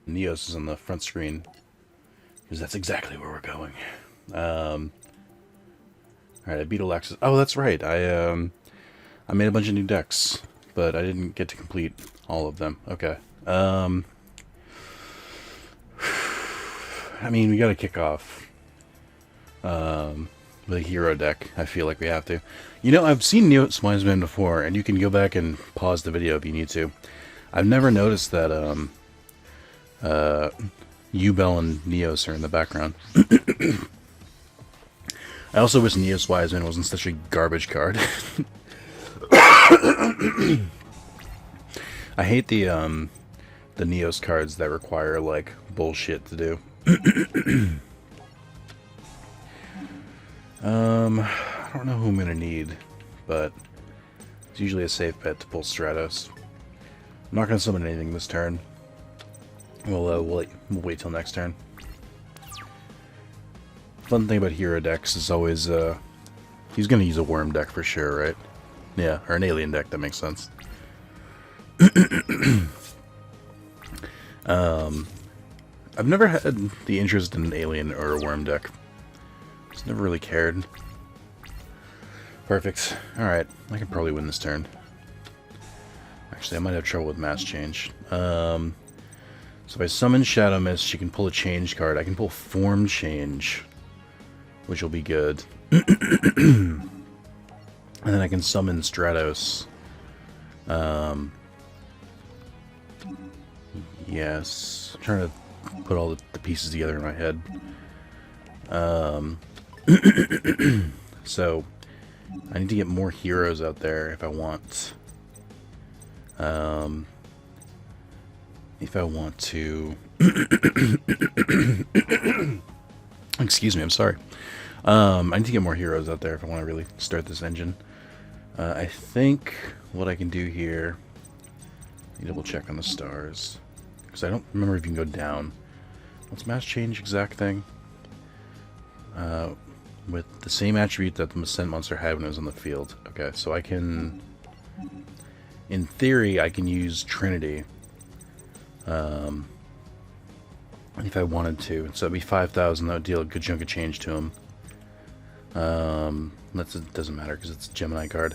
Neos is on the front screen, because that's exactly where we're going. Alright, I beat Alexis. Oh, that's right. I made a bunch of new decks, but I didn't get to complete all of them. Okay. I mean, we gotta kick off with a hero deck. I feel like we have to. You know, I've seen Neos Wiseman before, and you can go back and pause the video if you need to. I've never noticed that Ubel and Neos are in the background. I also wish Neos Wiseman wasn't such a garbage card. I hate the Neos cards that require like bullshit to do. I don't know who I'm gonna need, but it's usually a safe bet to pull Stratos. I'm not gonna summon anything this turn. We'll wait till next turn. Fun thing about hero decks is always he's gonna use a worm deck for sure, right? Yeah, or an alien deck. That makes sense. I've never had the interest in an alien or a worm deck. Just never really cared. Perfect. Alright, I can probably win this turn. Actually, I might have trouble with mass change. So if I summon Shadow Mist, she can pull a change card. I can pull Form Change, which will be good. And then I can summon Stratos. Yes. I'm trying to put all the pieces together in my head. So, I need to get more heroes out there if I want... to... Excuse me, I'm sorry. I need to get more heroes out there if I want to really start this engine. I think what I can do here... Let me double check on the stars. Because I don't remember if you can go down. What's mass change exact thing? With the same attribute that the Ascent monster had when it was on the field. Okay, so I can... In theory, I can use Trinity. If I wanted to. So that'd be 5,000. That would deal a good chunk of change to him. It doesn't matter because it's a Gemini card.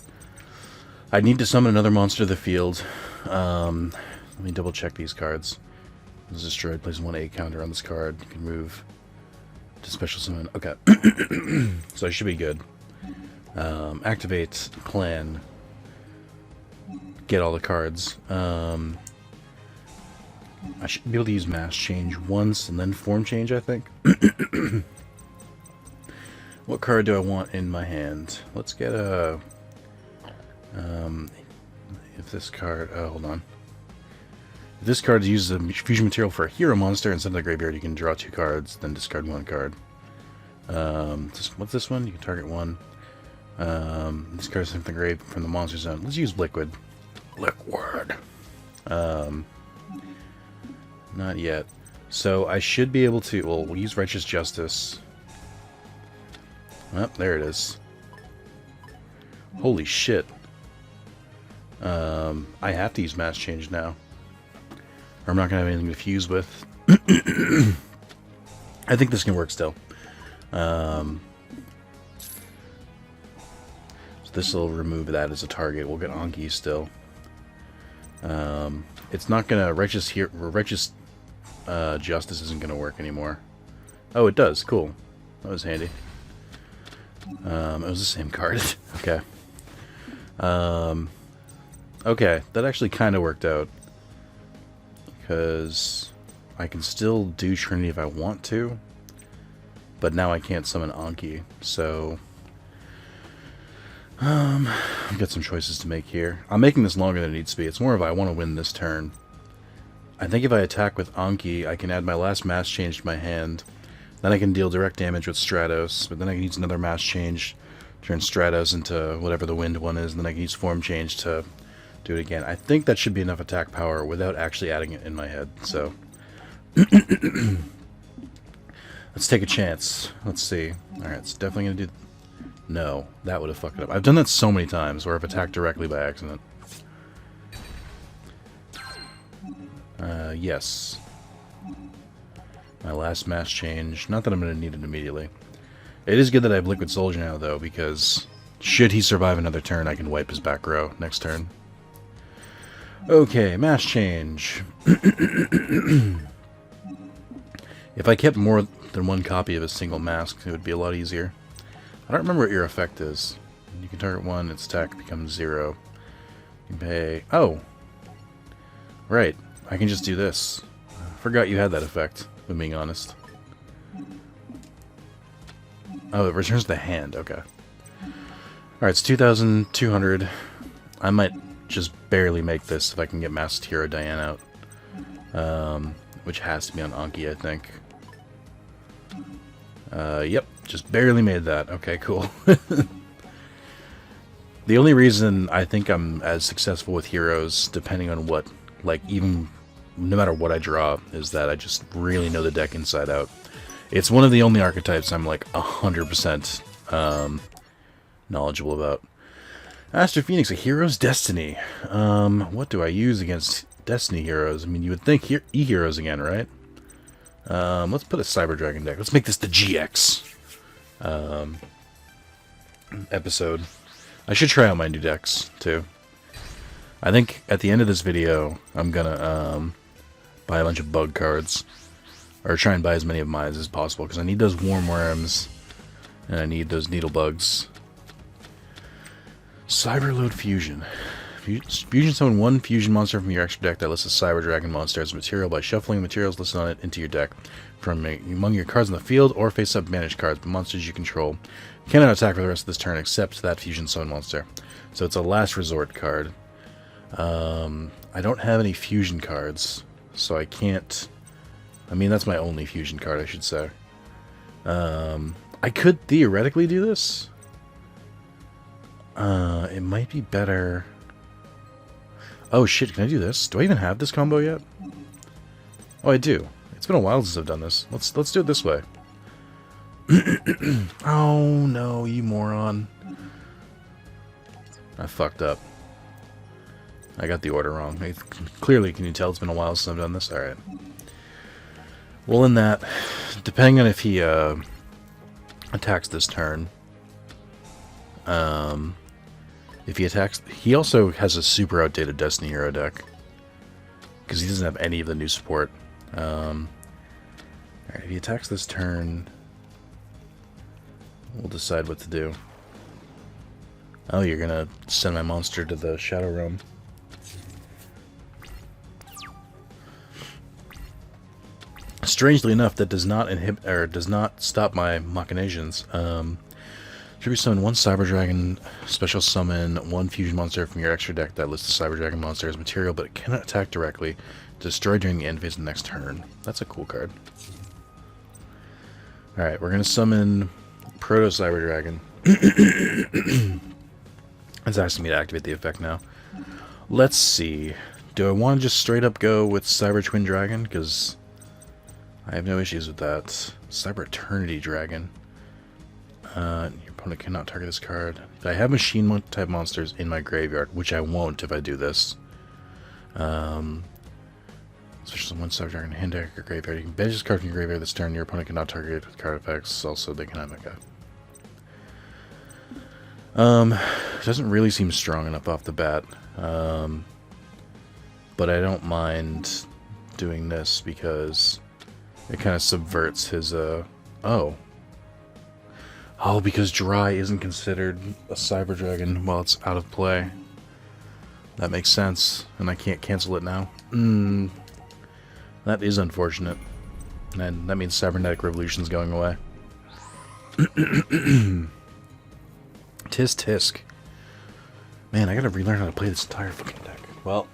I need to summon another monster to the field. Let me double check these cards. This is destroyed. Places 1 counter on this card. You can move to special summon. Okay. So I should be good. Activate, plan, get all the cards. I should be able to use mass change once and then form change, I think. What card do I want in my hand? Let's get a... if this card... Oh, hold on. If this card uses a fusion material for a hero monster instead of the graveyard, you can draw 2 cards, then discard 1 card. What's this one? You can target 1. Discard something grave from the monster zone. Let's use Liquid. Liquid. Not yet. So I should be able to... Well, we'll use Righteous Justice. Oh, there it is. Holy shit. I have to use Mass Change now. Or I'm not going to have anything to fuse with. I think this can work still. So this will remove that as a target. We'll get Anki still. It's not going to... Righteous Justice isn't going to work anymore. Oh, it does. Cool. That was handy. It was the same card. Okay. Okay, that actually kind of worked out. Because I can still do Trinity if I want to. But now I can't summon Anki, so... I've got some choices to make here. I'm making this longer than it needs to be. It's more of I want to win this turn. I think if I attack with Anki, I can add my last mass change to my hand. Then I can deal direct damage with Stratos, but then I can use another mass change, turn Stratos into whatever the wind one is, and then I can use form change to do it again. I think that should be enough attack power without actually adding it in my head, so... Let's take a chance. Let's see. Alright, it's definitely going to do... No, that would have fucked it up. I've done that so many times where I've attacked directly by accident. Yes. My last mass change. Not that I'm going to need it immediately. It is good that I have Liquid Soldier now, though, because should he survive another turn, I can wipe his back row next turn. Okay, mass change. If I kept more than one copy of a single mask, it would be a lot easier. I don't remember what your effect is. You can target one, its attack becomes 0. You can pay... Oh! Right, I can just do this. I forgot you had that effect, if I'm being honest. Oh, it returns the hand, okay. Alright, it's 2,200. I might just barely make this if I can get Masked Hero Diane out. Which has to be on Anki, I think. Yep, just barely made that. Okay, cool. The only reason I think I'm as successful with heroes, depending on what, like, even no matter what I draw, is that I just really know the deck inside out. It's one of the only archetypes I'm like 100% knowledgeable about. Astro Phoenix, a hero's destiny. What do I use against Destiny heroes? I mean, you would think E-heroes again, right? Let's put a Cyber Dragon deck. Let's make this the GX episode. I should try out my new decks, too. I think at the end of this video, I'm gonna buy a bunch of bug cards. Or try and buy as many of mine as possible, because I need those Warm Worms, and I need those Needle Bugs. Cyberload Fusion. Fusion summon one fusion monster from your extra deck that lists a Cyber Dragon monster as a material by shuffling the materials listed on it into your deck from among your cards in the field or face-up managed cards, but monsters you control cannot attack for the rest of this turn except that fusion summon monster. So it's a last resort card. I don't have any fusion cards, so I can't... I mean, that's my only fusion card, I should say. I could theoretically do this. It might be better... Oh shit, can I do this? Do I even have this combo yet? Oh, I do. It's been a while since I've done this. Let's do it this way. Oh no, you moron. I fucked up. I got the order wrong. Clearly, can you tell it's been a while since I've done this? Alright. Well, in that, depending on if he attacks this turn, if he attacks, he also has a super outdated Destiny hero deck because he doesn't have any of the new support. Alright, if he attacks this turn, we'll decide what to do. Oh, you're gonna send my monster to the Shadow Realm. Strangely enough, that does not inhibit or does not stop my machinations. Tribute summon one Cyber Dragon, special summon one fusion monster from your extra deck that lists the Cyber Dragon monster as material, but it cannot attack directly. Destroy during the end phase of the next turn. That's a cool card. Alright, we're gonna summon Proto Cyber Dragon. It's asking me to activate the effect now. Let's see. Do I want to just straight up go with Cyber Twin Dragon? Because I have no issues with that. Cyber Eternity Dragon. Your opponent cannot target this card. I have machine type monsters in my graveyard, which I won't if I do this. Special one Cyber Dragon hand deck or graveyard. You can banish this card from your graveyard this turn. Your opponent cannot target it with card effects. Also, they cannot make a. Doesn't really seem strong enough off the bat. But I don't mind doing this because it kind of subverts his, Oh, because Dry isn't considered a Cyber Dragon while it's out of play. That makes sense, and I can't cancel it now. That is unfortunate. And that means Cybernetic Revolution's going away. Tisk Tisk. Man, I gotta relearn how to play this entire fucking deck. Well,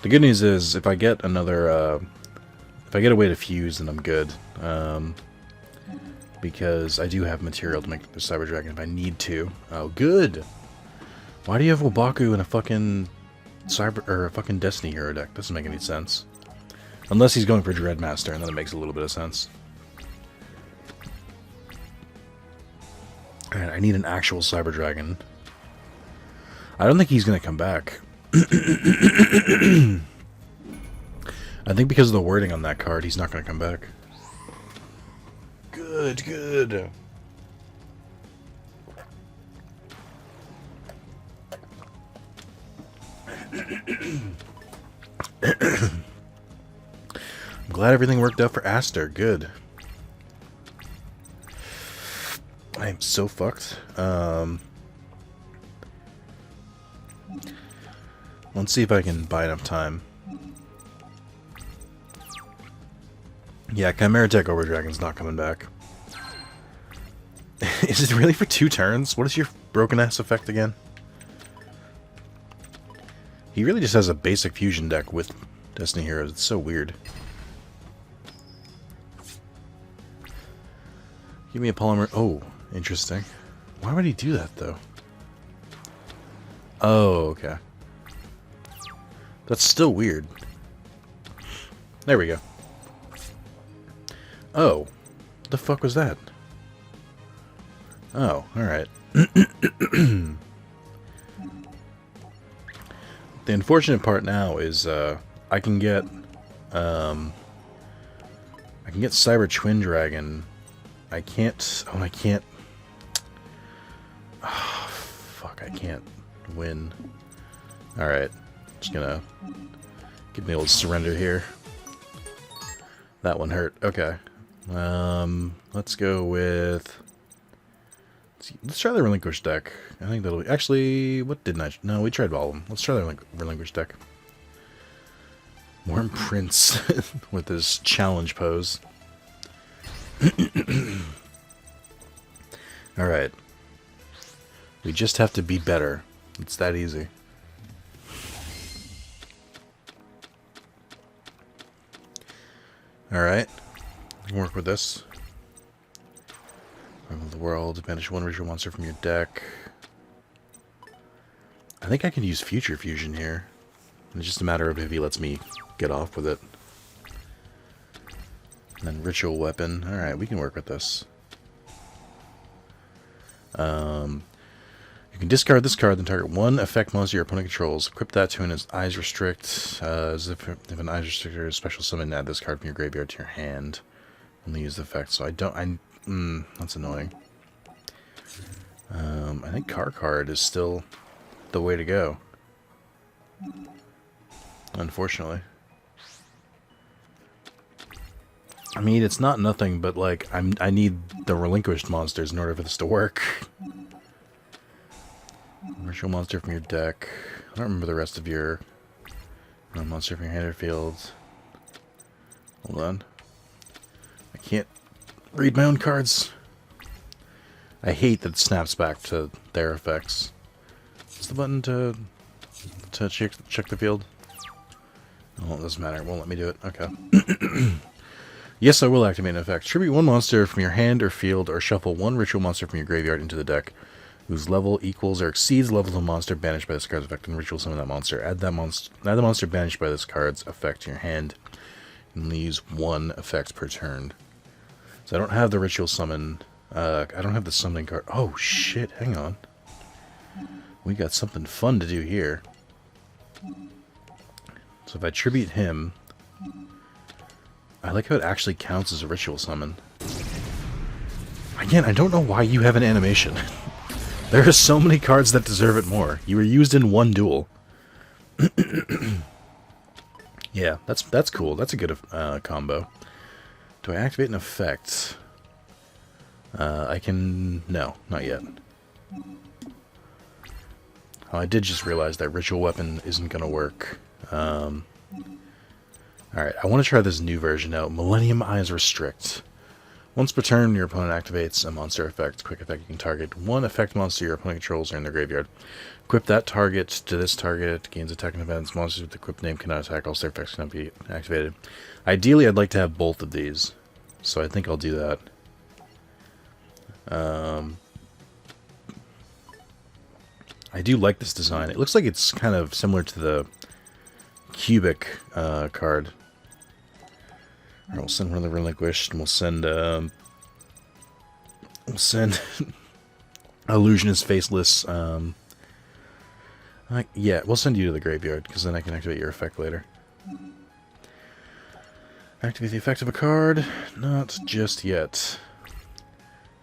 the good news is, if I get another, if I get a way to fuse, then I'm good. Because I do have material to make the Cyber Dragon if I need to. Oh, good! Why do you have Wabaku in a fucking a fucking Destiny hero deck? Doesn't make any sense. Unless he's going for Dreadmaster, and then it makes a little bit of sense. Alright, I need an actual Cyber Dragon. I don't think he's gonna come back. I think because of the wording on that card, he's not gonna come back. Good, good. I'm glad everything worked out for Aster. Good. I am so fucked. Let's see if I can buy enough time. Yeah, Chimera Tech Over Dragon's not coming back. Is it really for 2 turns? What is your broken ass effect again? He really just has a basic fusion deck with Destiny Heroes. It's so weird. Give me a polymer. Oh, interesting. Why would he do that, though? Oh, okay. That's still weird. There we go. Oh. What the fuck was that? Oh, alright. The unfortunate part now is I can get Cyber Twin Dragon. I can't. Oh, I can't. Oh, fuck! I can't win. All right, just gonna give me a little surrender here. That one hurt. Okay. Let's go with. Let's try the Relinquish deck. I think that'll be... Actually, what didn't I... No, we tried all of them. Let's try the Relinquish deck. Worm Prince with his challenge pose. Alright. We just have to be better. It's that easy. Alright. We can work with this. Of the world, banish 1 ritual monster from your deck. I think I can use Future Fusion here. It's just a matter of if he lets me get off with it. And then Ritual Weapon. Alright, we can work with this. You can discard this card, then target 1 effect monster your opponent controls. Equip that to an Eyes Restrict. As if an Eyes Restrictor is special summon, add this card from your graveyard to your hand. Only use the effect, so I don't... that's annoying. I think Card is still the way to go. Unfortunately. I mean, it's not nothing, but like I need the relinquished monsters in order for this to work. Ritual monster from your deck. I don't remember the rest of your monster from your hand or field. Hold on. I can't read my own cards. I hate that it snaps back to their effects. What's the button to check the field? Oh, it doesn't matter. It won't let me do it. Okay. Yes, I will activate an effect. Tribute 1 monster from your hand or field, or shuffle 1 ritual monster from your graveyard into the deck, whose level equals or exceeds the level of a monster banished by this card's effect, and ritual summon that monster. Add the monster banished by this card's effect to your hand, and use 1 effect per turn. So I don't have the ritual summon. I don't have the summoning card. Oh shit! Hang on. We got something fun to do here. So if I tribute him, I like how it actually counts as a ritual summon. Again, I don't know why you have an animation. There are so many cards that deserve it more. You were used in 1 duel. Yeah, that's cool. That's a good combo. Do I activate an effect? I can... No, not yet. Oh, I did just realize that Ritual Weapon isn't going to work. Alright, I want to try this new version out. Millennium Eyes Restrict. Once per turn, your opponent activates a monster effect. Quick effect, you can target 1 effect monster your opponent controls are in their graveyard. Equip that target to this target. Gains attack and events. Monsters with the equipped name cannot attack. All their effects cannot be activated. Ideally, I'd like to have both of these. So I think I'll do that. I do like this design. It looks like it's kind of similar to the Cubic card. Alright, we'll send one of the Relinquished, and we'll send Illusionist Faceless. Yeah, we'll send you to the graveyard, because then I can activate your effect later. Activate the effect of a card. Not just yet.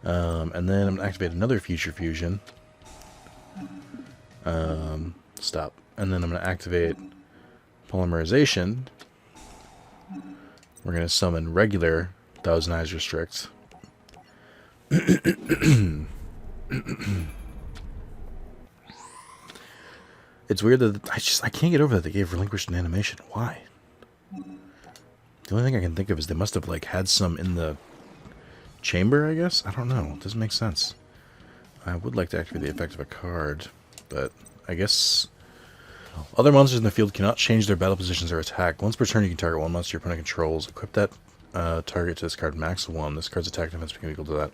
And then I'm going to activate another Future Fusion. Stop. And then I'm going to activate Polymerization. We're going to summon regular Thousand Eyes Restrict. It's weird that I can't get over that they gave Relinquished an animation. Why? The only thing I can think of is they must have like had some in the chamber, I guess? I don't know. It doesn't make sense. I would like to activate the effect of a card, but I guess other monsters in the field cannot change their battle positions or attack. Once per turn, you can target one monster your opponent controls. Equip that target to this card max 1. This card's attack defense becomes equal to that.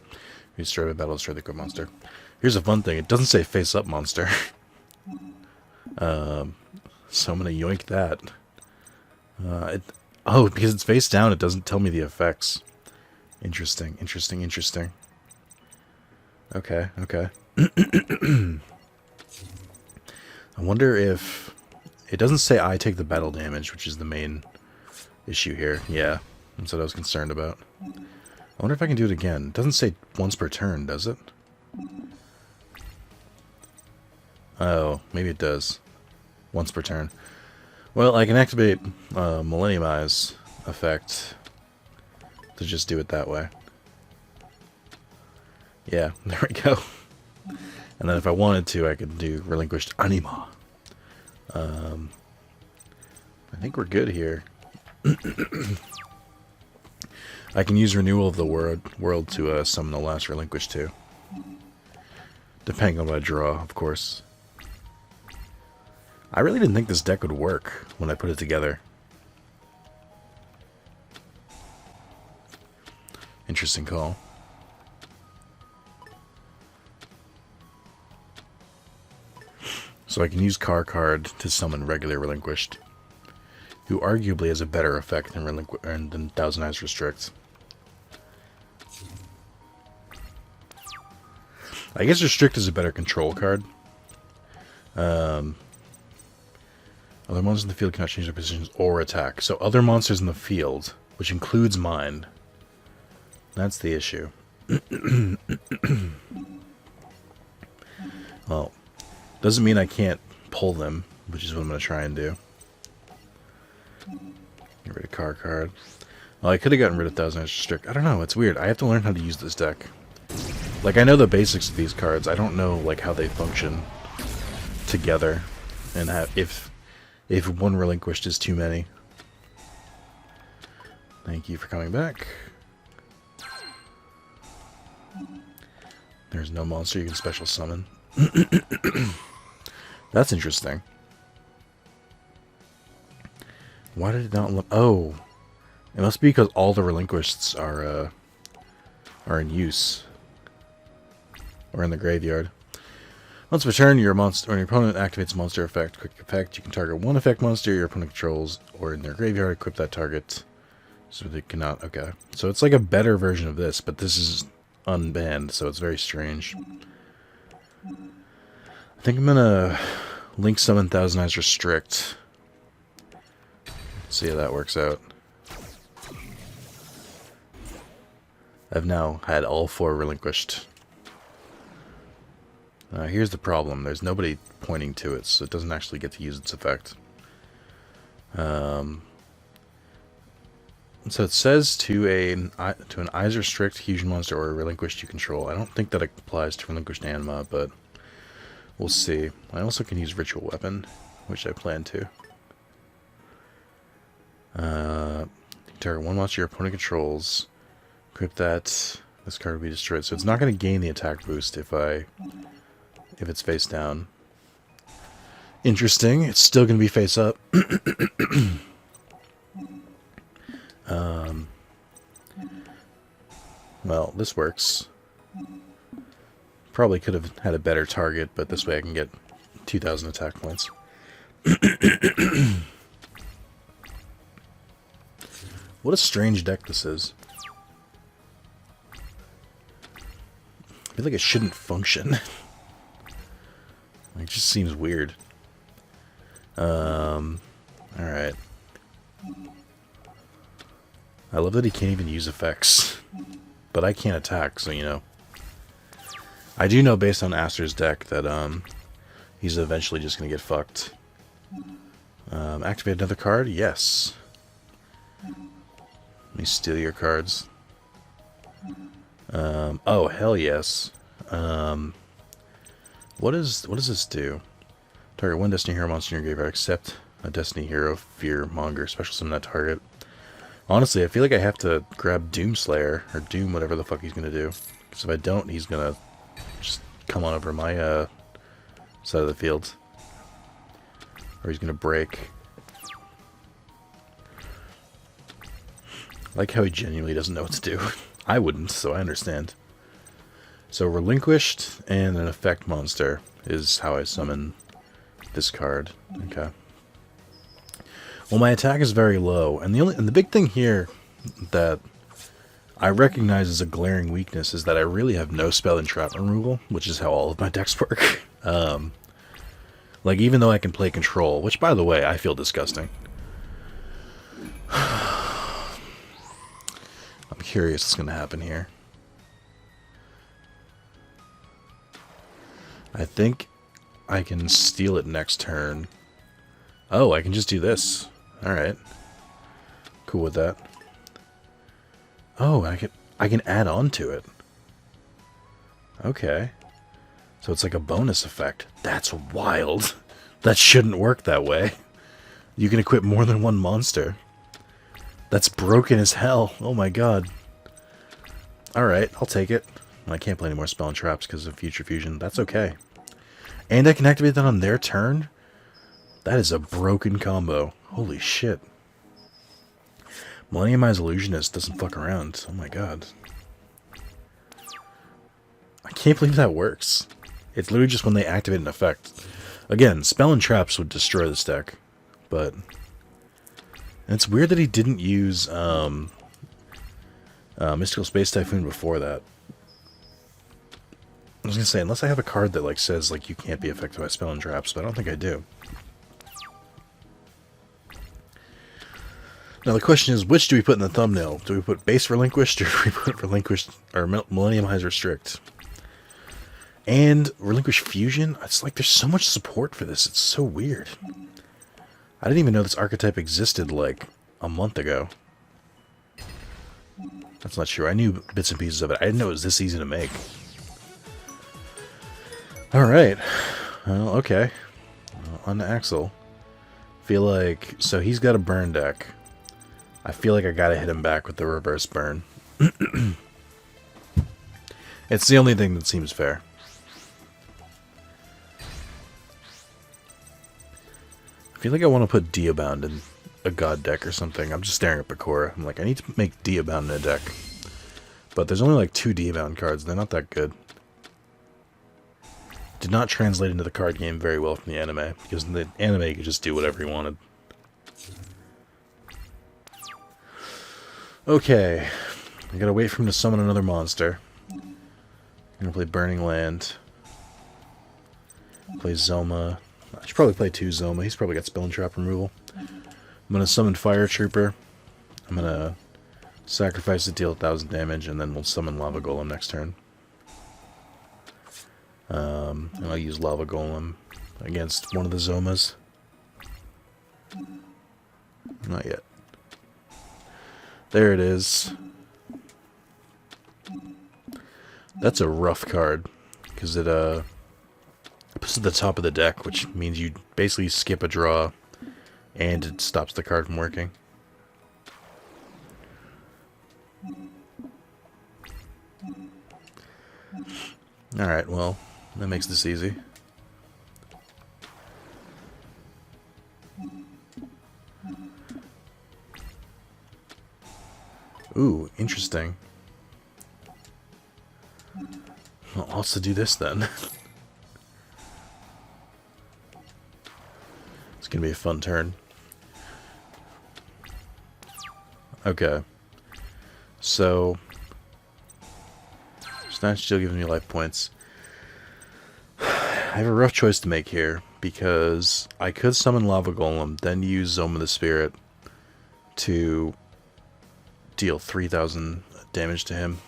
You destroy the battle, destroy the equipped monster. Here's a fun thing. It doesn't say face-up monster. So I'm going to yoink that. Oh, because it's face down, it doesn't tell me the effects. Interesting, interesting, interesting. Okay, okay. I wonder if... It doesn't say I take the battle damage, which is the main issue here. Yeah, that's what I was concerned about. I wonder if I can do it again. It doesn't say once per turn, does it? Oh, maybe it does. Once per turn. Well, I can activate Millenniumize effect to just do it that way. Yeah, there we go. And then if I wanted to, I could do Relinquished Anima. I think we're good here. I can use Renewal of the World to summon the last Relinquished too. Depending on what I draw, of course. I really didn't think this deck would work when I put it together. Interesting call. So I can use card to summon regular Relinquished, who arguably has a better effect than Thousand Eyes Restrict. I guess Restrict is a better control card. Other monsters in the field cannot change their positions or attack. So other monsters in the field, which includes mine. That's the issue. Well, doesn't mean I can't pull them, which is what I'm going to try and do. Get rid of card. Well, I could have gotten rid of Thousand Eyes Restrict. I don't know, it's weird. I have to learn how to use this deck. Like, I know the basics of these cards. I don't know, like, how they function together. And if one Relinquished is too many. Thank you for coming back. There's no monster you can special summon. That's interesting. Why did it not... Oh! It must be because all the Relinquished are in use. Or in the graveyard. Once per turn, your opponent activates a monster effect. Quick effect. You can target one effect monster your opponent controls, or in their graveyard, equip that target. So they cannot. Okay. So it's like a better version of this, but this is unbanned, so it's very strange. I think I'm gonna Link Summon Thousand Eyes Restrict. See how that works out. I've now had all 4 Relinquished. Here's the problem. There's nobody pointing to it, so it doesn't actually get to use its effect. So it says to an Eyes Restrict Fusion monster or a Relinquished you control. I don't think that applies to Relinquished Anima, but we'll see. I also can use Ritual Weapon, which I plan to. Target one monster your opponent controls. Equip that. This card will be destroyed. So it's not going to gain the attack boost if it's face down. Interesting. It's still going to be face up. Well, this works. Probably could have had a better target, but this way I can get 2,000 attack points. What a strange deck this is. I feel like it shouldn't function. It just seems weird. Alright. I love that he can't even use effects. But I can't attack, so you know. I do know based on Aster's deck that he's eventually just going to get fucked. Activate another card? Yes. Let me steal your cards. Oh, hell yes. What does this do? Target one Destiny Hero monster in your graveyard, except a Destiny Hero Fear Monger. Special summon that target. Honestly, I feel like I have to grab Doomslayer, or Doom, whatever the fuck he's gonna do. Because if I don't, he's gonna just come on over my side of the field. Or he's gonna break. I like how he genuinely doesn't know what to do. I wouldn't, so I understand. So Relinquished and an effect monster is how I summon this card. Okay. Well, my attack is very low, and the big thing here that I recognize as a glaring weakness is that I really have no spell and trap removal, which is how all of my decks work. Like, even though I can play control, which, by the way, I feel disgusting. I'm curious what's going to happen here. I think I can steal it next turn. Oh, I can just do this. Alright. Cool with that. Oh, I can add on to it. Okay. So it's like a bonus effect. That's wild. That shouldn't work that way. You can equip more than one monster. That's broken as hell. Oh my god. Alright, I'll take it. I can't play any more spell and traps because of Future Fusion. That's okay. And I can activate that on their turn? That is a broken combo. Holy shit. Millenniumized Illusionist doesn't fuck around. Oh my god. I can't believe that works. It's literally just when they activate an effect. Again, spell and traps would destroy this deck. But and it's weird that he didn't use Mystical Space Typhoon before that. I was gonna say, unless I have a card that like says like you can't be affected by spell and traps, but I don't think I do. Now the question is, which do we put in the thumbnail? Do we put base Relinquished, or do we put Relinquished or Millenniumized Restrict? And Relinquished Fusion? It's like there's so much support for this. It's so weird. I didn't even know this archetype existed like a month ago. That's not true. I knew bits and pieces of it. I didn't know it was this easy to make. Alright. Well, okay. On to Axel. Feel like... So he's got a burn deck. I feel like I gotta hit him back with the reverse burn. It's the only thing that seems fair. I feel like I want to put Diabound in a god deck or something. I'm just staring at Bakura. I'm like, I need to make Diabound in a deck. But there's only like 2 Diabound cards. They're not that good. Did not translate into the card game very well from the anime, because in the anime you could just do whatever you wanted. Okay. I gotta wait for him to summon another monster. I'm gonna play Burning Land. Play Zoma. I should probably play 2 Zoma. He's probably got spell and trap removal. I'm gonna summon Fire Trooper. I'm gonna sacrifice to deal 1,000 damage, and then we'll summon Lava Golem next turn. And I'll use Lava Golem against one of the Zomas. Not yet. There it is. That's a rough card, because it puts it at the top of the deck, which means you basically skip a draw, and it stops the card from working. Alright, well, that makes this easy. Ooh, interesting. Well, I'll also do this then. It's gonna be a fun turn. Okay. So Snatch still giving me life points. I have a rough choice to make here, because I could summon Lava Golem, then use Zoma the Spirit to deal 3,000 damage to him.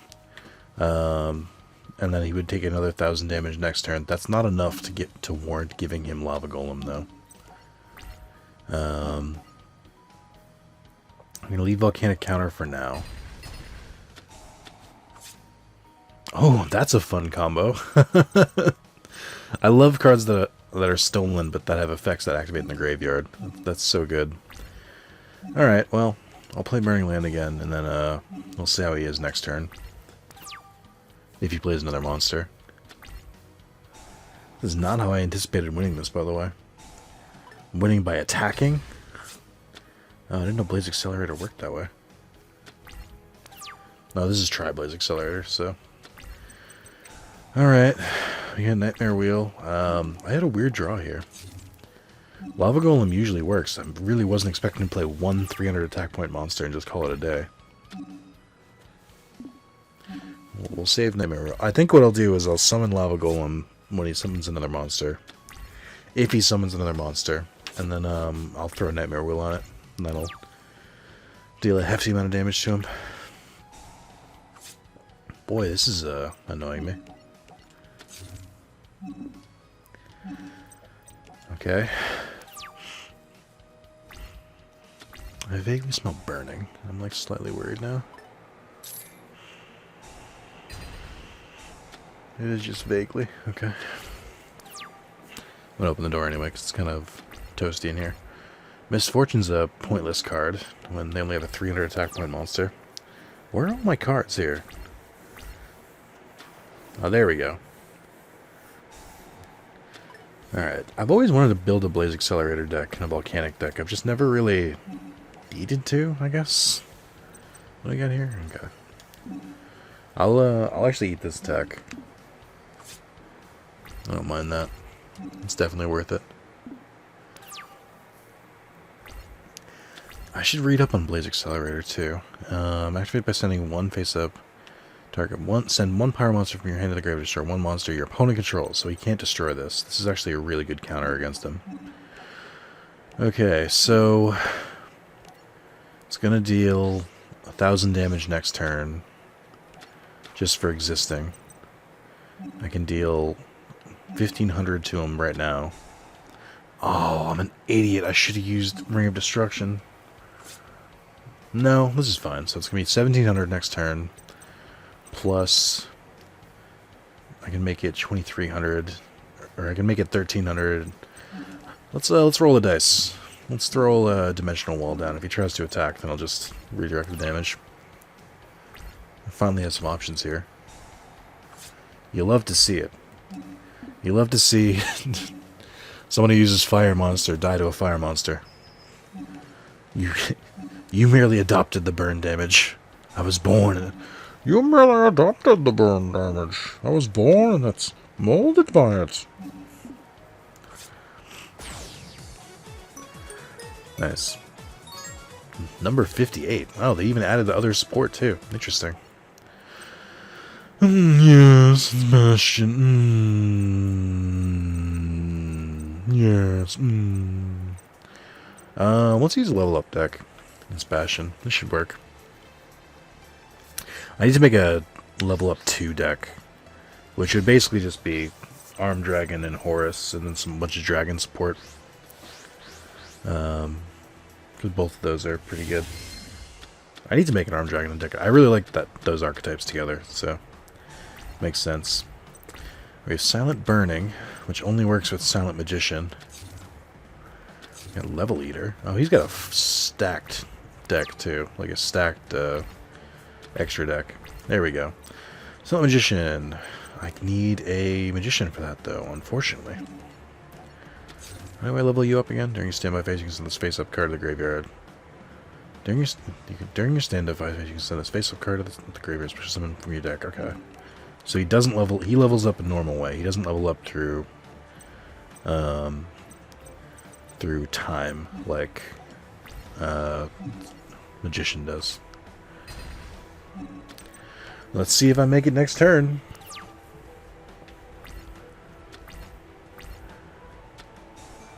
And and then he would take another 1,000 damage next turn. That's not enough to get to warrant giving him Lava Golem, though. I'm going to leave Volcanic Counter for now. Oh, that's a fun combo. I love cards that are stolen, but that have effects that activate in the graveyard. That's so good. Alright, well, I'll play Burning Land again, and then we'll see how he is next turn. If he plays another monster. This is not how I anticipated winning this, by the way. I'm winning by attacking? Oh, I didn't know Blaze Accelerator worked that way. No, this is Tri-Blaze Accelerator, so... Alright, we got Nightmare Wheel. I had a weird draw here. Lava Golem usually works. I really wasn't expecting to play one 300 attack point monster and just call it a day. We'll save Nightmare Wheel. I think what I'll do is I'll summon Lava Golem when he summons another monster. If he summons another monster. And then I'll throw a Nightmare Wheel on it. And that'll deal a hefty amount of damage to him. Boy, this is annoying me. Okay. I vaguely smell burning. I'm like slightly worried now. It is just vaguely. Okay. I'm gonna open the door anyway because it's kind of toasty in here. Misfortune's a pointless card when they only have a 300 attack point monster. Where are all my cards here? Oh, there we go. Alright, I've always wanted to build a Blaze Accelerator deck and a Volcanic deck. I've just never really needed to, I guess. What do I got here? Okay. I'll actually eat this deck. I don't mind that. It's definitely worth it. I should read up on Blaze Accelerator too. Activate by sending one face up. Target one. Send one power monster from your hand to the grave to destroy one monster your opponent controls, so he can't destroy this. This is actually a really good counter against him. Okay, so it's gonna deal 1,000 damage next turn, just for existing. I can deal 1,500 to him right now. Oh, I'm an idiot. I should have used Ring of Destruction. No, this is fine. So it's gonna be 1,700 next turn. Plus, I can make it 2,300, or I can make it 1,300. Let's roll the dice. Let's throw a Dimensional Wall down. If he tries to attack, then I'll just redirect the damage. I finally have some options here. You love to see it. You love to see someone who uses Fire Monster die to a Fire Monster. You merely adopted the burn damage. I was born. You merely adopted the burn damage. I was born and it's molded by it. Nice. Number 58. Oh, they even added the other support too. Interesting. Yes, Sebastian. Yes. Let's use a level up deck. It's Bastion. This should work. I need to make a level up 2 deck, which would basically just be Armed Dragon and Horus, and then some bunch of dragon support. Because both of those are pretty good. I need to make an Armed Dragon deck. I really like those archetypes together, so makes sense. We have Silent Burning, which only works with Silent Magician. We got Level Eater. Oh, he's got a stacked deck too, like a stacked extra deck. There we go. Silent Magician. I need a Magician for that though, unfortunately. How do I level you up again? During your standby phase, you can send this face-up card to the graveyard. During your standby phase, you can send this face-up card to the graveyard, special summon from your deck. Okay. So he doesn't level. He levels up a normal way. He doesn't level up through time like Magician does. Let's see if I make it next turn.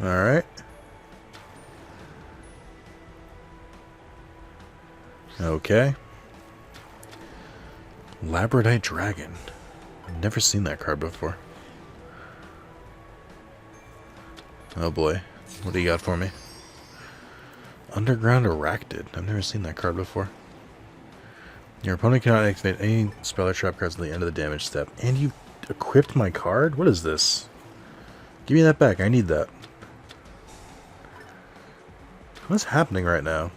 Alright. Okay. Labradite Dragon. I've never seen that card before. Oh boy. What do you got for me? Underground Arachnid. I've never seen that card before. Your opponent cannot activate any spell or trap cards at the end of the damage step. And you equipped my card? What is this? Give me that back. I need that. What's happening right now?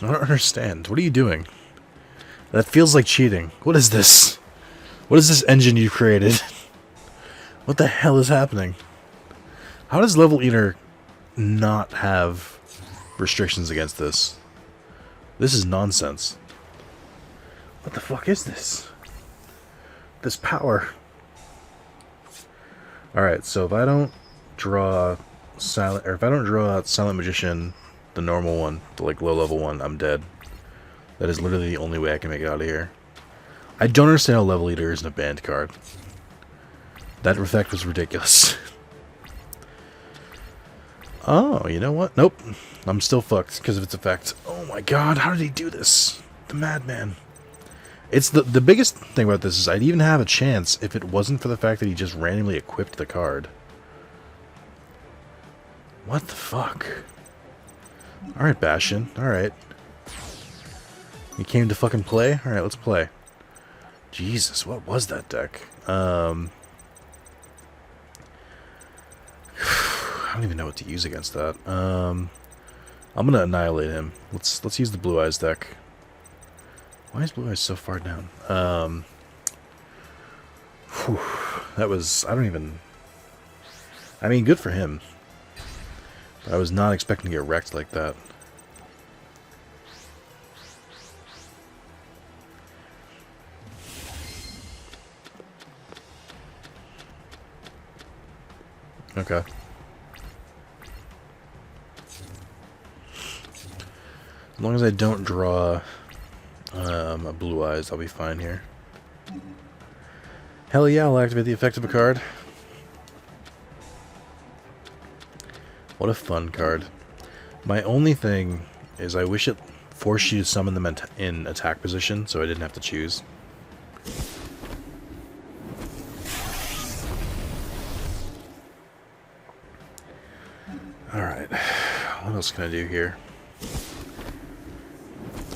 I don't understand. What are you doing? That feels like cheating. What is this? What is this engine you created? What the hell is happening? How does Level Eater not have restrictions against this? This is nonsense. What the fuck is this? This power. Alright, so if I don't draw Silent, or if I don't draw Silent Magician, the normal one, the like low level one, I'm dead. That is literally the only way I can make it out of here. I don't understand how Level Eater isn't a banned card. That effect was ridiculous. Oh, you know what? Nope. I'm still fucked because of its effect. Oh my god, how did he do this? The madman. It's the biggest thing about this is I'd even have a chance if it wasn't for the fact that he just randomly equipped the card. What the fuck? Alright, Bastion. Alright. You came to fucking play? Alright, let's play. Jesus, what was that deck? I don't even know what to use against that. I'm gonna annihilate him. Let's use the Blue Eyes deck. Why is Blue Eyes so far down? That was... I don't even... I mean, good for him. But I was not expecting to get wrecked like that. Okay. As long as I don't draw a Blue Eyes, I'll be fine here. Hell yeah, I'll activate the effect of a card. What a fun card. My only thing is I wish it forced you to summon them in attack position, so I didn't have to choose. Alright, what else can I do here?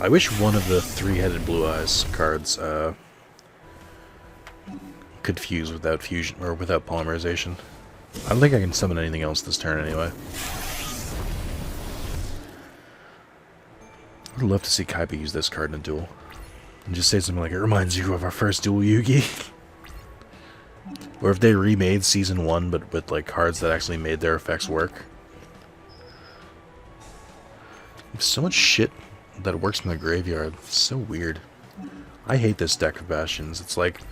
I wish one of the three-headed Blue Eyes cards could fuse without fusion or without polymerization. I don't think I can summon anything else this turn anyway. I'd love to see Kaiba use this card in a duel. And just say something like, it reminds you of our first duel, Yugi. Or if they remade Season 1, but with like cards that actually made their effects work. There's so much shit that works from the graveyard. It's so weird. I hate this deck of Bastions. It's like...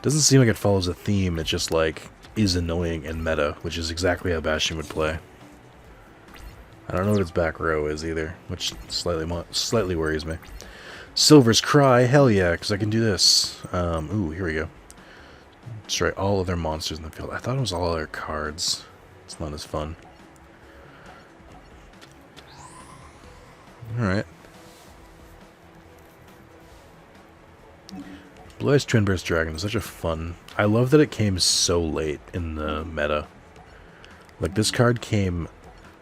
doesn't seem like it follows a theme. It just like is annoying and meta, which is exactly how Bastion would play. I don't know what its back row is either, which slightly worries me. Silver's Cry, hell yeah, because I can do this. Ooh, here we go. Destroy all other monsters in the field. I thought it was all other cards. It's not as fun. Alright. Blue Eyes Twin Burst Dragon is such a fun... I love that it came so late in the meta. Like, this card came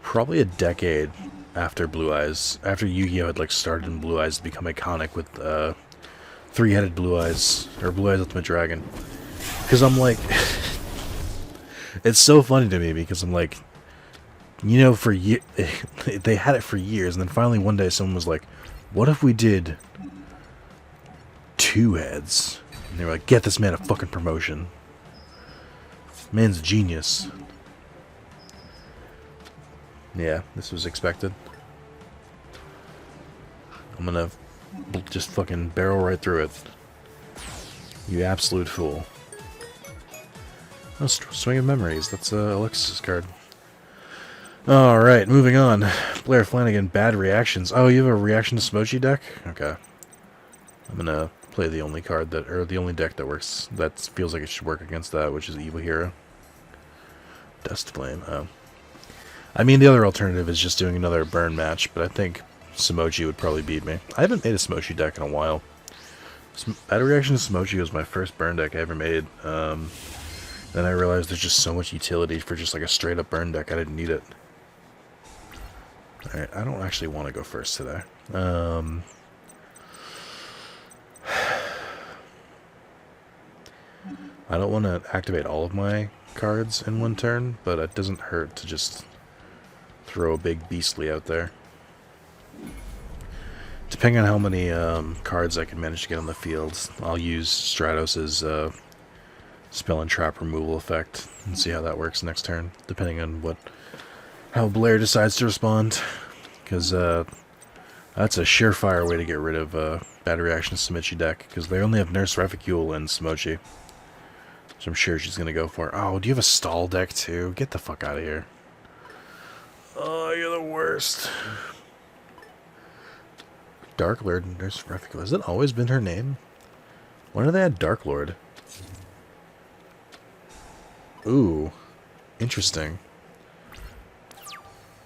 probably a decade after Blue Eyes. After Yu-Gi-Oh! Had, like, started in Blue Eyes to become iconic with three-headed Blue Eyes, or Blue Eyes Ultimate Dragon. Because I'm like... it's so funny to me, because I'm like... You know, for they had it for years, and then finally one day someone was like, what if we did... two heads? And they were like, get this man a fucking promotion. Man's a genius. Yeah, this was expected. I'm gonna just fucking barrel right through it. You absolute fool. Oh, Swing of Memories. That's Alexis' card. Alright, moving on. Blair Flanagan, bad reactions. Oh, you have a reaction to Smochi deck? Okay. I'm gonna play the only card that, or the only deck that works, that feels like it should work against that, which is Evil Hero. Dust Flame, oh. I mean, the other alternative is just doing another burn match, but I think Smoji would probably beat me. I haven't made a Smoji deck in a while. Battle Reaction to Smoji was my first burn deck I ever made. Then I realized there's just so much utility for just like a straight up burn deck, I didn't need it. Alright, I don't actually want to go first today. I don't want to activate all of my cards in one turn, but it doesn't hurt to just throw a big beastly out there. Depending on how many cards I can manage to get on the field, I'll use Stratos' spell and trap removal effect and see how that works next turn, depending on how Blair decides to respond. Because that's a surefire way to get rid of Battle Reaction Smoji deck, because they only have Nurse Reficule and Smoji. So I'm sure she's going to go for it. Oh, do you have a stall deck too? Get the fuck out of here. Oh, you're the worst. Dark Lord and Nurse Reficule. Has that always been her name? When did they add Dark Lord? Ooh. Interesting.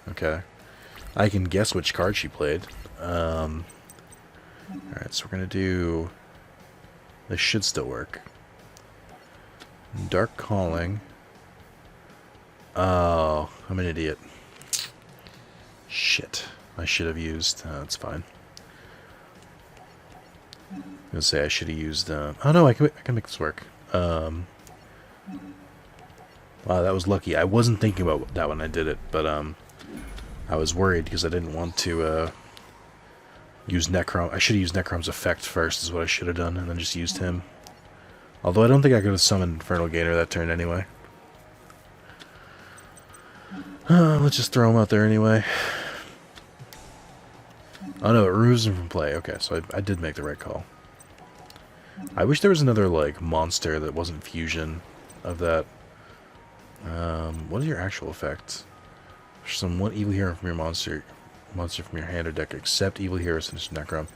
Okay. I can guess which card she played. Alright, so we're going to do... This should still work. Dark Calling. Oh, I'm an idiot. Shit. I should have used... that's fine. I was going to say I should have used... oh no, I can make this work. Wow, that was lucky. I wasn't thinking about that when I did it, but I was worried because I didn't want to use Necrom. I should have used Necrom's effect first is what I should have done, and then just used him. Although I don't think I could have summoned Infernal Gainer that turn anyway. Let's just throw him out there anyway. Oh no, it removes him from play. Okay, so I did make the right call. I wish there was another, like, monster that wasn't fusion of that. What is your actual effect? One evil hero from your monster from your hand or deck, except evil heroes and Necrom.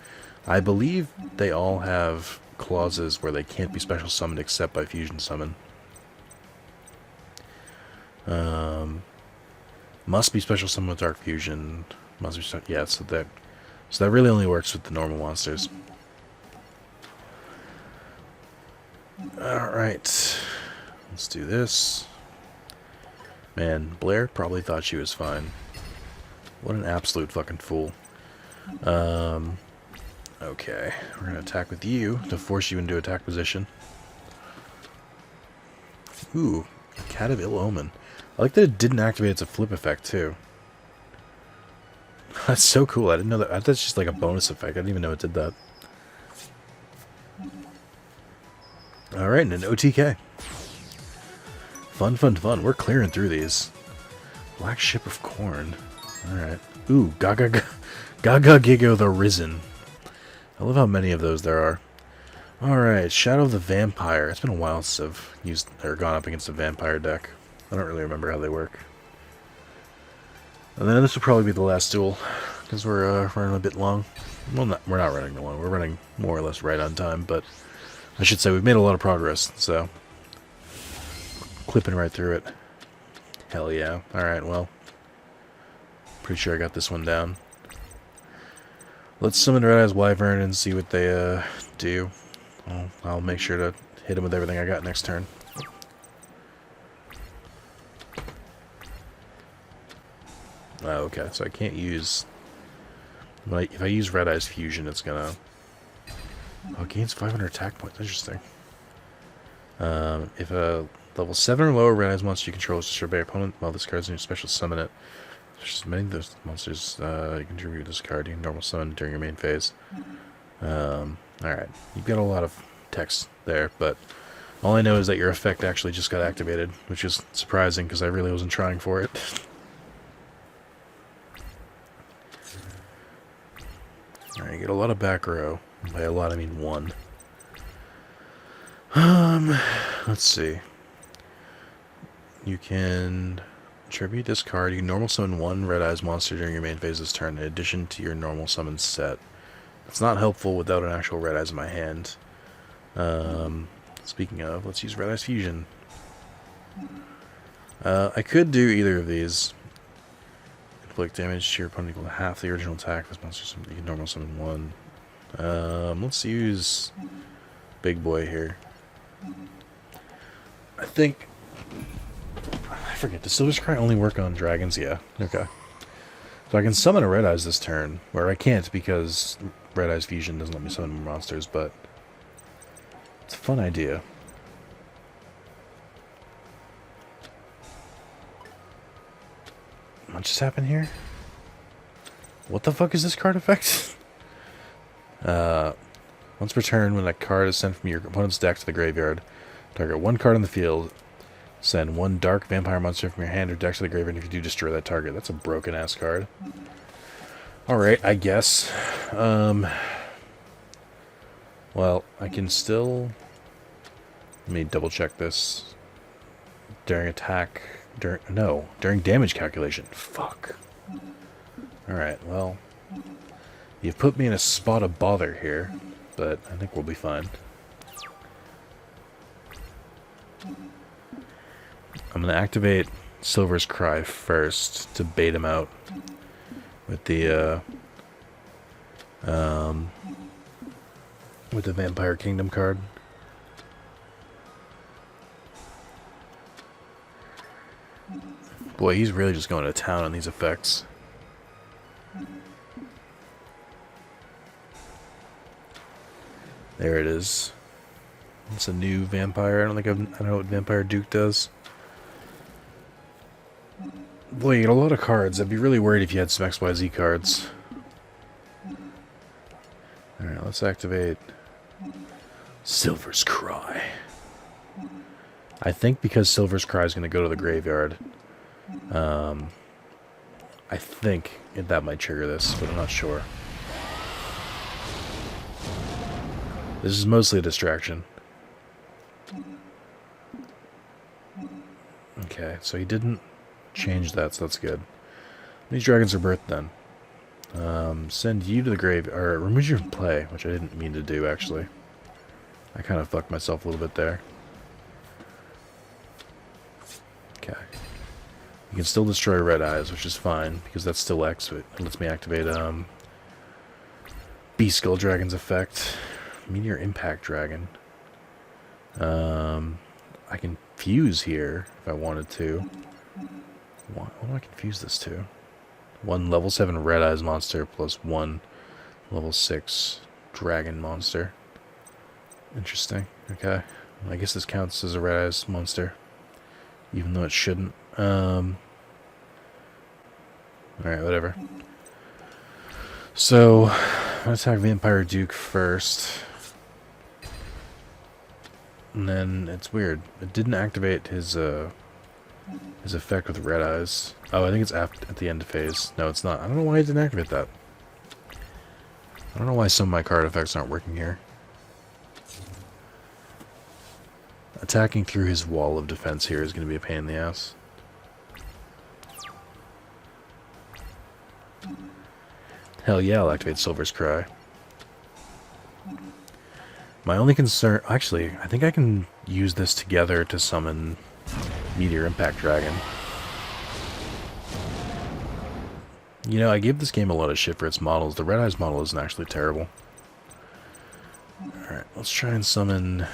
I believe they all have clauses where they can't be special summoned except by fusion summon. Must be special summoned with dark fusion. Must be yeah. So that really only works with the normal monsters. All right, let's do this. Man, Blair probably thought she was fine. What an absolute fucking fool. Okay, we're gonna attack with you to force you into attack position. Ooh, Cat of Ill Omen. I like that it didn't activate its a flip effect too. That's so cool. I didn't know that. I thought it's just like a bonus effect. I didn't even know it did that. Alright, and an OTK. Fun, fun, fun. We're clearing through these. Black Ship of Corn. Alright. Ooh, Gaga Gigo the Risen. I love how many of those there are. Alright, Shadow of the Vampire. It's been a while since I've used or gone up against a vampire deck. I don't really remember how they work. And then this will probably be the last duel, because we're running a bit long. Well, we're not running long. We're running more or less right on time, but I should say we've made a lot of progress, so clipping right through it. Hell yeah. Alright, well, pretty sure I got this one down. Let's summon Red Eyes Wyvern and see what they do. I'll make sure to hit him with everything I got next turn. Oh, okay, so I can't use... If I use Red Eyes Fusion, it's gonna... Oh, it gains 500 attack points. Interesting. If a level 7 or lower Red Eyes monster you control is destroyed by your opponent, while this card's in your special summon it. There's many of those monsters you can contribute this card. You can normal summon during your main phase. Alright, you've got a lot of text there, but all I know is that your effect actually just got activated, which is surprising because I really wasn't trying for it. Alright, you get a lot of back row. By a lot, I mean one. Let's see. You can tribute this card. You can normal summon one Red Eyes monster during your main phase this turn, in addition to your normal summon set. It's not helpful without an actual Red Eyes in my hand. Speaking of, let's use Red Eyes Fusion. I could do either of these. Public damage to your opponent equal to half the original attack. This monster you can normal summon one. Let's use Big Boy here. I think... I forget, does Silver's Cry only work on dragons? Yeah, okay. So I can summon a Red Eyes this turn, where I can't because Red Eyes Fusion doesn't let me summon more monsters, but it's a fun idea. What just happened here? What the fuck is this card effect? Once per turn, when a card is sent from your opponent's deck to the graveyard, target one card on the field, send one dark vampire monster from your hand or deck to the graveyard, and if you do, destroy that target. That's a broken-ass card. Alright, I guess. Well, I can still... Let me double-check this. During attack... During damage calculation. Fuck. Alright, well... You've put me in a spot of bother here, but I think we'll be fine. I'm going to activate Silver's Cry first to bait him out with the Vampire Kingdom card. Boy, he's really just going to town on these effects. There it is. It's a new vampire. I don't know what Vampire Duke does. Boy, you get a lot of cards. I'd be really worried if you had some XYZ cards. Alright, let's activate Silver's Cry. I think because Silver's Cry is going to go to the graveyard, I think that might trigger this, but I'm not sure. This is mostly a distraction. Okay, so he didn't change that, so that's good. These dragons are birthed then. Send you to the grave, or remove you from play, which I didn't mean to do, actually. I kind of fucked myself a little bit there. Okay. You can still destroy Red Eyes, which is fine, because that's still X, but it lets me activate, Beast Skull Dragon's effect. Meteor Impact Dragon. I can fuse here, if I wanted to. What do I confuse this to? One level 7 Red Eyes monster plus one level 6 Dragon monster. Interesting. Okay. I guess this counts as a Red Eyes monster. Even though it shouldn't. Alright, whatever. So, I'm going to attack Vampire Duke first. And then, it's weird. It didn't activate his effect with Red Eyes. Oh, I think it's at the end phase. No, it's not. I don't know why it didn't activate that. I don't know why some of my card effects aren't working here. Attacking through his wall of defense here is going to be a pain in the ass. Hell yeah, I'll activate Silver's Cry. My only concern... Actually, I think I can use this together to summon Meteor Impact Dragon. You know, I gave this game a lot of shit for its models. The Red Eyes model isn't actually terrible. Alright, let's try and summon...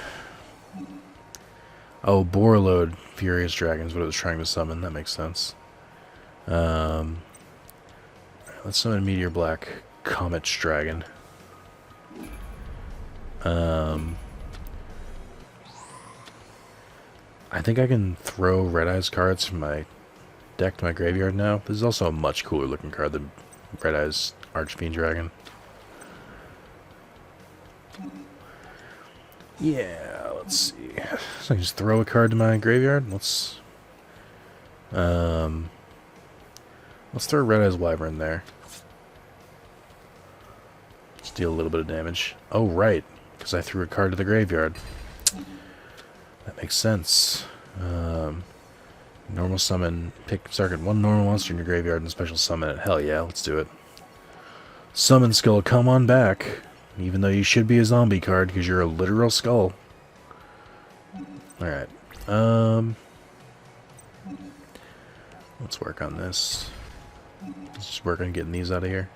Oh, Borreload Furious Dragon is what it was trying to summon. That makes sense. Let's summon Meteor Black Comet Dragon. I think I can throw Red Eyes cards from my deck to my graveyard now. This is also a much cooler looking card than Red Eyes Archfiend Dragon. Yeah, let's see. So I can just throw a card to my graveyard. Let's throw Red Eyes Wyvern there. Let's deal a little bit of damage. Oh, right. Because I threw a card to the graveyard. That makes sense. Normal summon. Target one normal monster in your graveyard and special summon it. Hell yeah, let's do it. Summon Skull, come on back. Even though you should be a zombie card because you're a literal skull. Alright. Let's work on this. Let's just work on getting these out of here.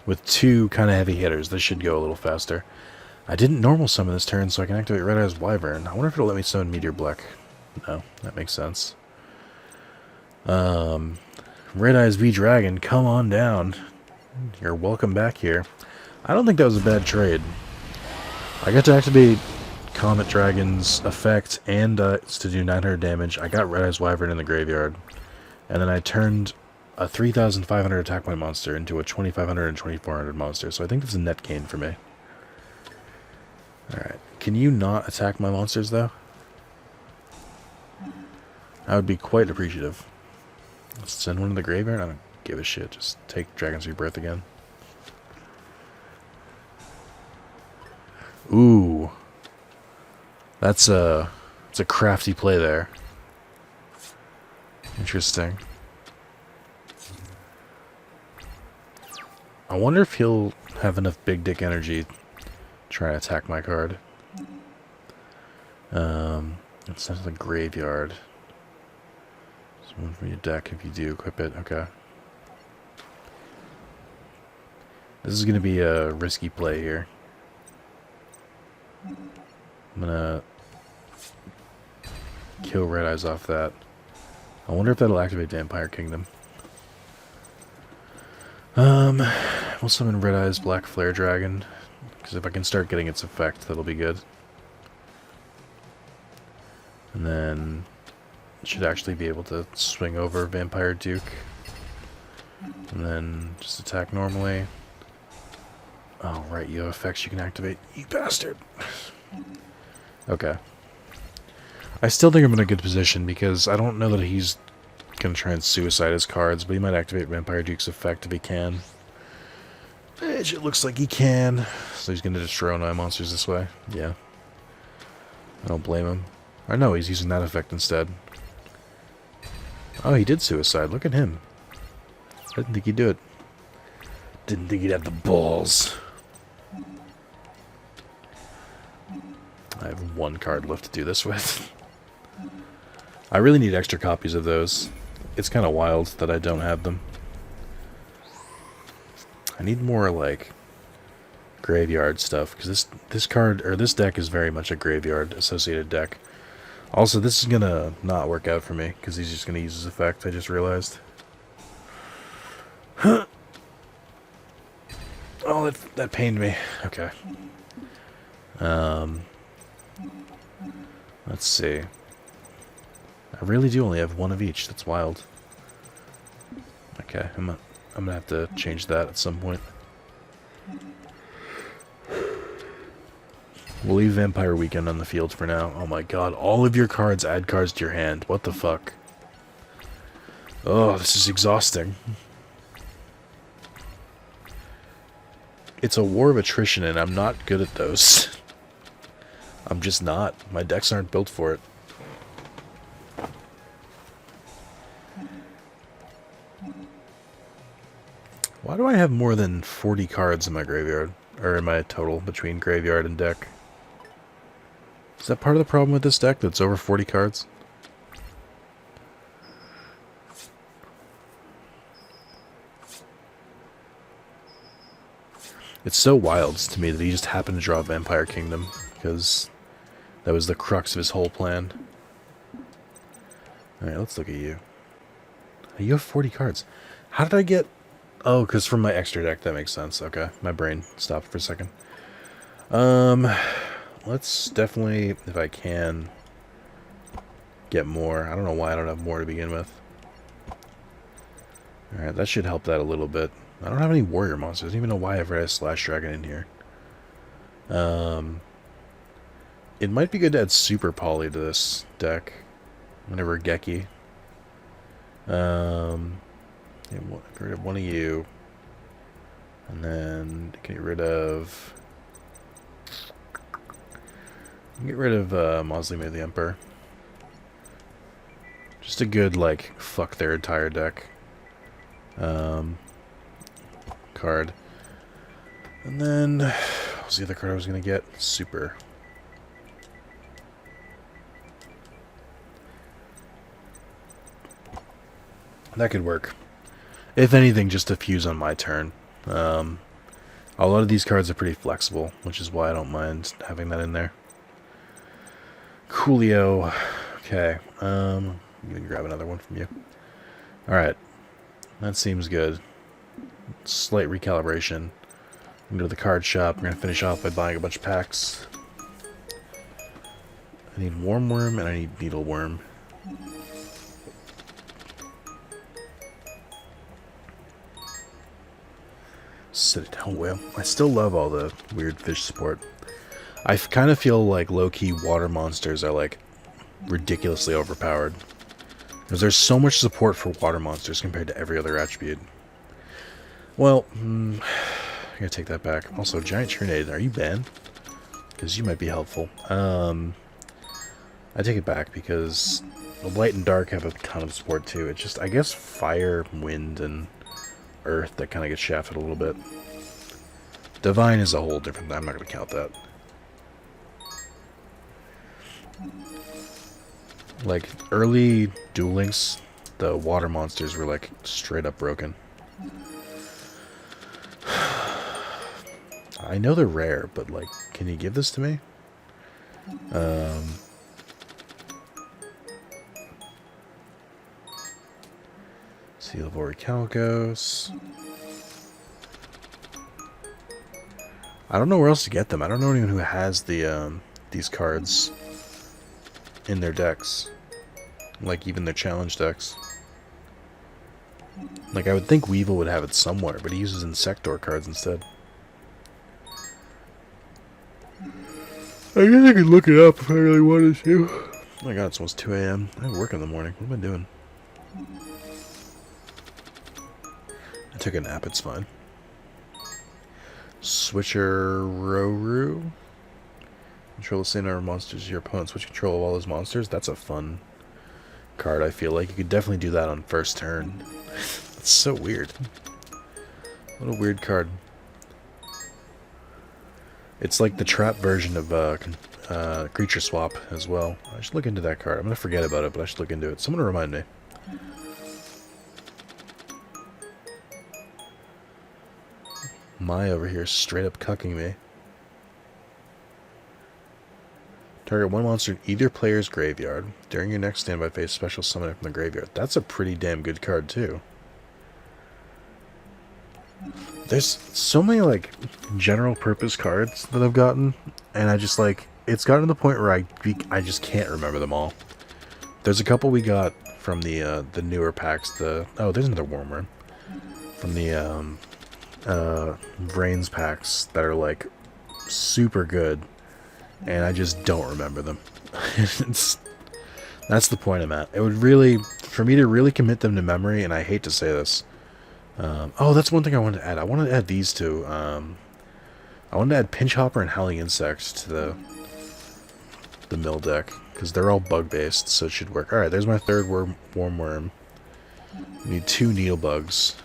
With 2 kind of heavy hitters, this should go a little faster. I didn't normal summon this turn, so I can activate Red Eyes Wyvern. I wonder if it'll let me summon Meteor Black. No, that makes sense. Red Eyes V-Dragon, come on down. You're welcome back here. I don't think that was a bad trade. I got to activate Comet Dragon's effect and it's to do 900 damage. I got Red Eyes Wyvern in the graveyard. And then I turned a 3,500 attack point monster into a 2,500 and 2,400 monster. So I think that's a net gain for me. Alright. Can you not attack my monsters, though? I would be quite appreciative. Let's send one to the graveyard. I don't give a shit. Just take Dragon's Rebirth again. Ooh. It's a crafty play there. Interesting. I wonder if he'll have enough big dick energy to try and attack my card. Let's send to the graveyard. There's one from your deck if you do equip it. Okay. This is going to be a risky play here. I'm gonna kill Red Eyes off that. I wonder if that'll activate Vampire Kingdom. We'll summon Red Eyes Black Flare Dragon, because if I can start getting its effect, that'll be good. And then should actually be able to swing over Vampire Duke. And then just attack normally. Oh, right, you have effects you can activate. You bastard! Okay. I still think I'm in a good position because I don't know that he's going to try and suicide his cards, but he might activate Vampire Duke's effect if he can. It looks like he can. So he's going to destroy my monsters this way. Yeah. I don't blame him. I know he's using that effect instead. Oh, he did suicide. Look at him. I didn't think he'd do it. Didn't think he'd have the balls. I have 1 card left to do this with. I really need extra copies of those. It's kind of wild that I don't have them. I need more, like, graveyard stuff, because this card, or this deck is very much a graveyard-associated deck. Also, this is gonna not work out for me, because he's just gonna use his effect, I just realized. Huh. Oh, that pained me. Okay. Let's see. I really do only have 1 of each. That's wild. Okay, I'm gonna have to change that at some point. We'll leave Vampire Weekend on the field for now. Oh my god, all of your cards add cards to your hand. What the fuck? Oh, this is exhausting. It's a war of attrition and I'm not good at those. I'm just not. My decks aren't built for it. Why do I have more than 40 cards in my graveyard? Or in my total between graveyard and deck? Is that part of the problem with this deck, that it's over 40 cards? It's so wild to me that he just happened to draw Vampire Kingdom, because that was the crux of his whole plan. Alright, let's look at you. You have 40 cards. How did I get... Oh, because from my extra deck, that makes sense. Okay, my brain stopped for a second. Let's definitely, if I can, get more. I don't know why I don't have more to begin with. Alright, that should help that a little bit. I don't have any warrior monsters. I don't even know why I've read a Slash Dragon in here. It might be good to add Super Poly to this deck. Whenever Geki. Get rid of 1 of you. And then get rid of... Mausoleum of the Emperor. Just a good, like, fuck their entire deck. Card. And then... What was the other card I was going to get? Super. That could work. If anything, just to fuse on my turn. A lot of these cards are pretty flexible, which is why I don't mind having that in there. Coolio. Okay. I'm going to grab another one from you. Alright. That seems good. Slight recalibration. I'm going to go to the card shop. We're going to finish off by buying a bunch of packs. I need Warm Worm and I need Needle Worm. Citadel Whale. I still love all the weird fish support. I kind of feel like low-key water monsters are like ridiculously overpowered. Because there's so much support for water monsters compared to every other attribute. Well, I gotta take that back. Also, Giant Trinade, are you banned? Because you might be helpful. I take it back because Light and Dark have a ton of support too. It's just, I guess, Fire, Wind, and Earth that kind of gets shafted a little bit. Divine is a whole different thing. I'm not going to count that. Like, early Duel Links, the water monsters were, like, straight up broken. I know they're rare, but, like, can you give this to me? Seal of Orichalcos. I don't know where else to get them. I don't know anyone who has the these cards in their decks. Like, even their challenge decks. Like, I would think Weevil would have it somewhere, but he uses Insector cards instead. I guess I could look it up if I really wanted to. Oh my god, it's almost 2 a.m. I have work in the morning. What am I doing? I took a nap, it's fine. Switcher Roru. Control the same number of monsters as your opponent. Switch control of all those monsters. That's a fun card, I feel like. You could definitely do that on first turn. That's so weird. What a weird card. It's like the trap version of Creature Swap as well. I should look into that card. I'm going to forget about it, but I should look into it. Someone remind me. Mai over here straight up cucking me. Target one monster in either player's graveyard. During your next standby phase, special summon it from the graveyard. That's a pretty damn good card, too. There's so many, like, general purpose cards that I've gotten, and I just, like, it's gotten to the point where I just can't remember them all. There's a couple we got from the newer packs. Oh, there's another Worm. From the, Brains packs that are, like, super good. And I just don't remember them. That's the point I'm at. It would really, for me to really commit them to memory, and I hate to say this. Oh, that's one thing I wanted to add. I wanted to add these two. I wanted to add Pinch Hopper and Howling Insect to the mill deck, because they're all bug-based, so it should work. Alright, there's my third Warm Worm. We need 2 Needle Bugs.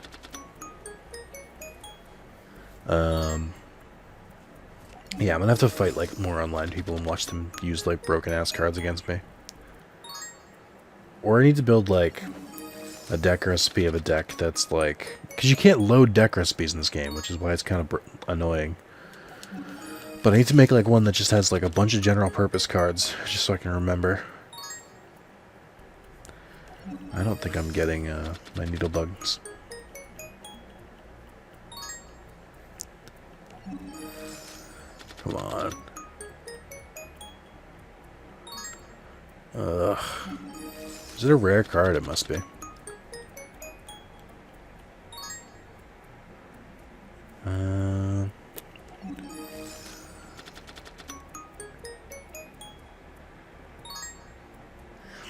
Yeah, I'm gonna have to fight, like, more online people and watch them use, like, broken-ass cards against me. Or I need to build, like, a deck recipe of a deck that's, like... Because you can't load deck recipes in this game, which is why it's kind of annoying. But I need to make, like, one that just has, like, a bunch of general-purpose cards, just so I can remember. I don't think I'm getting, my Needle Bugs. Come on. Ugh. Is it a rare card? It must be.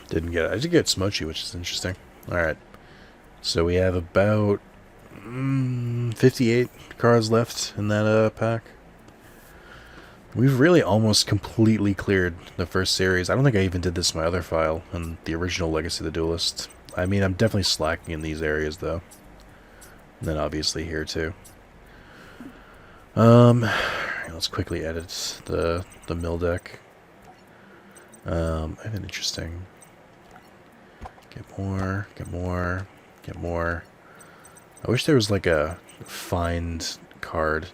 Didn't get it. I did get Smochi, which is interesting. Alright. So we have about 58 cards left in that pack. We've really almost completely cleared the first series. I don't think I even did this in my other file, in the original Legacy of the Duelist. I mean, I'm definitely slacking in these areas, though. And then obviously here, too. Let's quickly edit the mill deck. I have an interesting... Get more. Get more. I wish there was like a find card.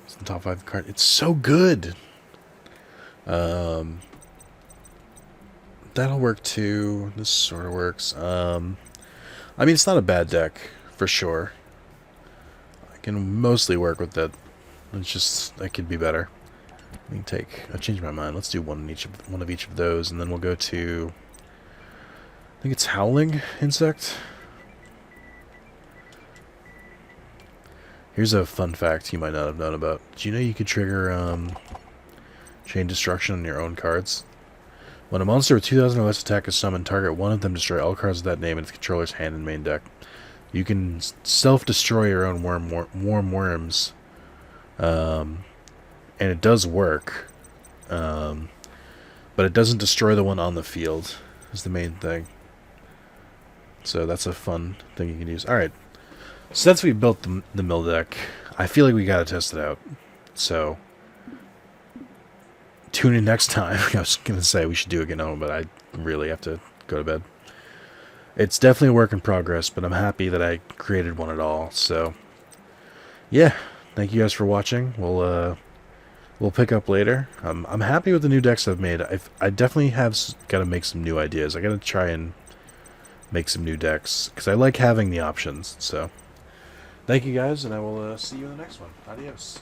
It's the top 5 card. It's so good. That'll work too. This sort of works. I mean, it's not a bad deck for sure. I can mostly work with that. It's just that could be better. Let me take. I changed my mind. Let's do one of each of those, and then we'll go to. I think it's Howling Insect. Here's a fun fact you might not have known about. Do you know you could trigger Chain Destruction on your own cards? When a monster with 2,000 or less attack is summoned, target one of them, destroy all cards with that name in its controller's hand and main deck. You can self-destroy your own warm worms, and it does work, but it doesn't destroy the one on the field, is the main thing. So that's a fun thing you can use. Alright, since we built the mill deck, I feel like we gotta test it out. So tune in next time. I was going to say we should do it again home, but I really have to go to bed. It's definitely a work in progress, but I'm happy that I created one at all. So, yeah, thank you guys for watching. We'll pick up later. I'm happy with the new decks I've made. I definitely have got to make some new ideas. I got to try and make some new decks, because I like having the options. So, thank you guys, and I will see you in the next one. Adios.